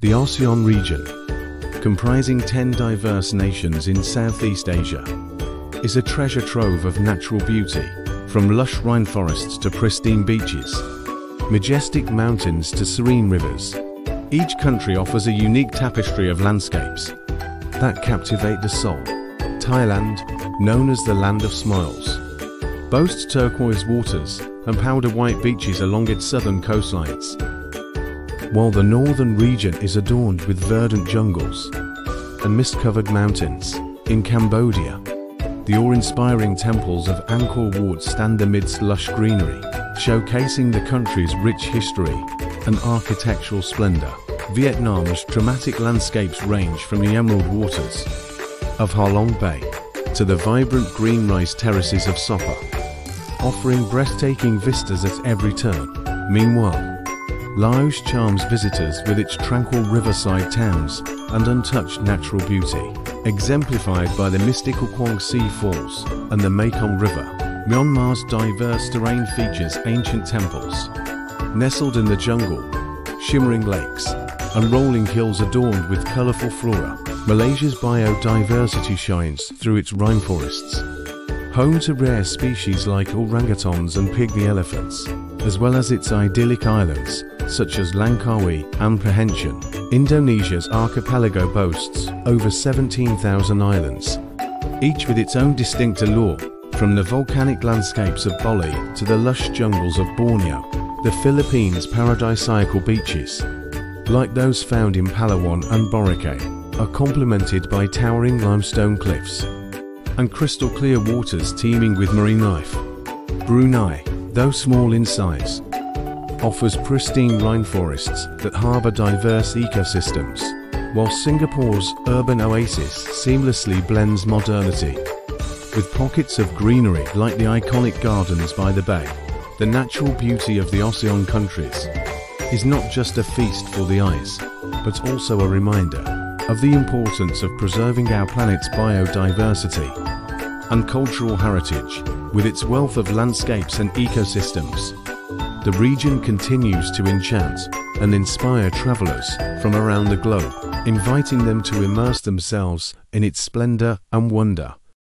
The ASEAN region, comprising 10 diverse nations in Southeast Asia, is a treasure trove of natural beauty, from lush rainforests to pristine beaches, majestic mountains to serene rivers. Each country offers a unique tapestry of landscapes that captivate the soul. Thailand, known as the Land of Smiles, boasts turquoise waters and powder white beaches along its southern coastlines, while the northern region is adorned with verdant jungles and mist-covered mountains. In Cambodia, the awe-inspiring temples of Angkor Wat stand amidst lush greenery, showcasing the country's rich history and architectural splendor. Vietnam's dramatic landscapes range from the emerald waters of Ha Long Bay to the vibrant green rice terraces of Sapa, offering breathtaking vistas at every turn. Meanwhile, Laos charms visitors with its tranquil riverside towns and untouched natural beauty, exemplified by the mystical Quang Si Falls and the Mekong River. Myanmar's diverse terrain features ancient temples nestled in the jungle, shimmering lakes, and rolling hills adorned with colorful flora. Malaysia's biodiversity shines through its rainforests, home to rare species like orangutans and pygmy elephants, as well as its idyllic islands such as Langkawi and Perhentian. Indonesia's archipelago boasts over 17,000 islands, each with its own distinct allure, from the volcanic landscapes of Bali to the lush jungles of Borneo. The Philippines' paradisiacal beaches, like those found in Palawan and Boracay, are complemented by towering limestone cliffs and crystal clear waters teeming with marine life. Brunei, though small in size, offers pristine rainforests that harbor diverse ecosystems, while Singapore's urban oasis seamlessly blends modernity with pockets of greenery like the iconic gardens by the bay. The natural beauty of the ASEAN countries is not just a feast for the eyes, but also a reminder of the importance of preserving our planet's biodiversity and cultural heritage. With its wealth of landscapes and ecosystems, the region continues to enchant and inspire travelers from around the globe, inviting them to immerse themselves in its splendor and wonder.